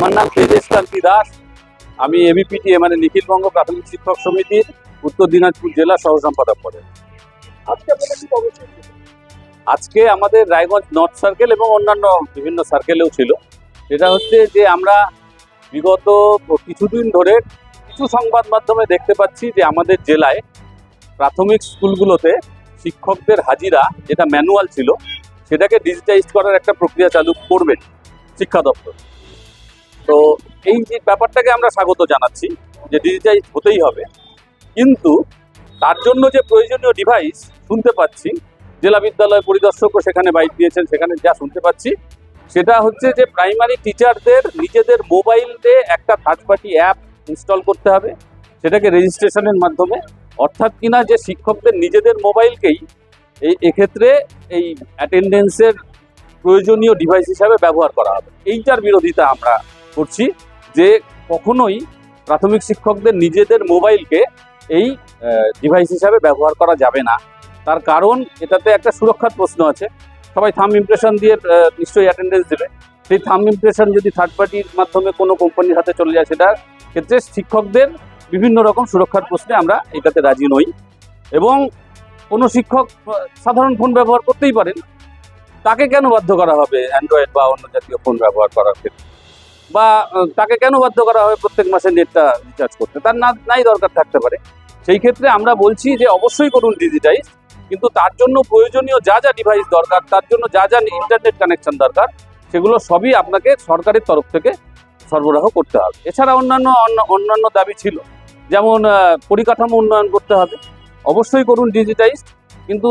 আমার নাম তেজেশ কান্তি দাস। আমি এবিপিটিএ মানে নিখিলবঙ্গ প্রাথমিক শিক্ষক সমিতির উত্তর দিনাজপুর জেলা সহ সম্পাদক পদে। আজকে আমাদের রায়গঞ্জ নর্থ সার্কেল এবং অন্যান্য বিভিন্ন সার্কেলেও ছিল। সেটা হচ্ছে যে আমরা বিগত কিছুদিন ধরে কিছু সংবাদ মাধ্যমে দেখতে পাচ্ছি যে আমাদের জেলায় প্রাথমিক স্কুলগুলোতে শিক্ষকদের হাজিরা যেটা ম্যানুয়াল ছিল সেটাকে ডিজিটাইজ করার একটা প্রক্রিয়া চালু করবেন শিক্ষা দপ্তর। তো এই যে ব্যাপারটাকে আমরা স্বাগত জানাচ্ছি যে ডিজিটাইজ হতেই হবে, কিন্তু তার জন্য যে প্রয়োজনীয় ডিভাইস শুনতে পাচ্ছি, জেলা বিদ্যালয় পরিদর্শকও সেখানে বাইট দিয়েছেন, সেখানে যা শুনতে পাচ্ছি সেটা হচ্ছে যে প্রাইমারি টিচারদের নিজেদের মোবাইলে একটা থার্ড পার্টি অ্যাপ ইনস্টল করতে হবে, সেটাকে রেজিস্ট্রেশনের মাধ্যমে, অর্থাৎ কিনা যে শিক্ষকদের নিজেদের মোবাইলকেই এক্ষেত্রে এই অ্যাটেন্ডেন্সের প্রয়োজনীয় ডিভাইস হিসাবে ব্যবহার করা হবে। এইটার বিরোধিতা আমরা করছি যে কখনোই প্রাথমিক শিক্ষকদের নিজেদের মোবাইলকে এই ডিভাইস হিসাবে ব্যবহার করা যাবে না। তার কারণ এটাতে একটা সুরক্ষার প্রশ্ন আছে। সবাই থাম্ব ইমপ্রেশন দিয়ে নিশ্চয়ই অ্যাটেন্ডেন্স দেবে। সেই থাম্ব ইমপ্রেশন যদি থার্ড পার্টির মাধ্যমে কোনো কোম্পানির হাতে চলে যায়, সেটার ক্ষেত্রে শিক্ষকদের বিভিন্ন রকম সুরক্ষার প্রশ্নে আমরা এটাতে রাজি নই। এবং কোনো শিক্ষক সাধারণ ফোন ব্যবহার করতেই পারেন, তাকে কেন বাধ্য করা হবে অ্যান্ড্রয়েড বা অন্য জাতীয় ফোন ব্যবহার করার ক্ষেত্রে, বা তাকে কেন বাধ্য করা হবে প্রত্যেক মাসে নেটটা রিচার্জ করতে? তার নাই দরকার থাকতে পারে। সেই ক্ষেত্রে আমরা বলছি যে অবশ্যই করুন ডিজিটাইজ, কিন্তু তার জন্য প্রয়োজনীয় যা যা ডিভাইস দরকার, তার জন্য যা যা ইন্টারনেট কানেকশন দরকার, সেগুলো সবই আপনাকে সরকারের তরফ থেকে সরবরাহ করতে হবে। এছাড়া অন্যান্য দাবি ছিল, যেমন পরিকাঠামো উন্নয়ন করতে হবে। অবশ্যই করুন ডিজিটাইজ, কিন্তু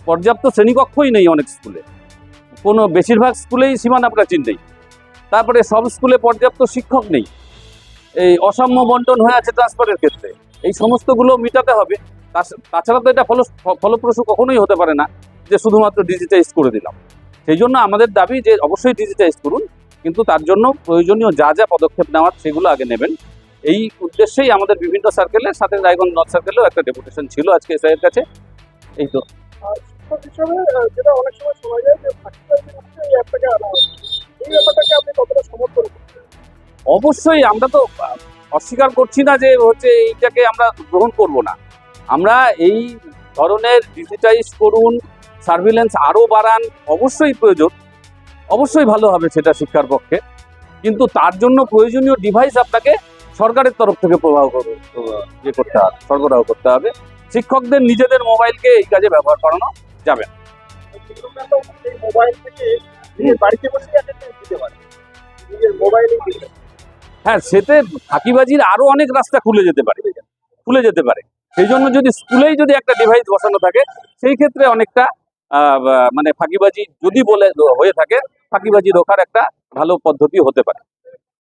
পর্যাপ্ত শ্রেণীকক্ষই নেই অনেক স্কুলে, কোনো বেশিরভাগ স্কুলেই সীমানা প্রাচীর নেই। তারপরে সব স্কুলে পর্যাপ্ত শিক্ষক নেই, এই অসাম্য বন্টন হয়ে আছে ট্রান্সফারের ক্ষেত্রে। এই সমস্তগুলো মেটাতে হবে। তাছাড়া তো এটা ফলপ্রসূ কখনোই হতে পারে না যে শুধুমাত্র ডিজিটাইজ করে দিলাম। সেই জন্য আমাদের দাবি যে অবশ্যই ডিজিটাইজ করুন, কিন্তু তার জন্য প্রয়োজনীয় যা যা পদক্ষেপ নেওয়ার সেগুলো আগে নেবেন। এই উদ্দেশ্যেই আমাদের বিভিন্ন সার্কেলের সাথে রায়গঞ্জ নর্থ সার্কেলেও একটা ডেপুটেশন ছিল আজকে এসআইয়ের কাছে। এই তো যেটা অনেক সময় শোনা যায় যে এই অ্যাপটাকে আনা হয়, এই ব্যাপারটাকে আপনি কতটা সমর্থন করছেন? অবশ্যই আমরা তো অস্বীকার করছি না যে হচ্ছে এইটাকে আমরা গ্রহণ করব না। আমরা এই ধরনের ডিজিটাইজ করুন, সার্ভিলেন্স আরও বাড়ান, অবশ্যই প্রয়োজন, অবশ্যই ভালো হবে সেটা শিক্ষার পক্ষে, কিন্তু তার জন্য প্রয়োজনীয় ডিভাইস আপনাকে সরকারের তরফ থেকে সরবরাহ করতে হবে। শিক্ষকদের নিজেদের মোবাইলকে এই কাজে ব্যবহার করানো যাবে না। এই মোবাইল থেকে বাড়িতে বসে অ্যাটেন্ডেন্স দিতে পারে, নিজের মোবাইলেই দিতে। হ্যাঁ, সেতে ফাঁকিবাজির আরো অনেক রাস্তা খুলে যেতে পারে। সেই জন্য যদি স্কুলেই যদি একটা ডিভাইস বসানো থাকে, সেই ক্ষেত্রে অনেকটা মানে ফাঁকিবাজি যদি হয়ে থাকে, ফাঁকিবাজি রোখার একটা ভালো পদ্ধতি হতে পারে।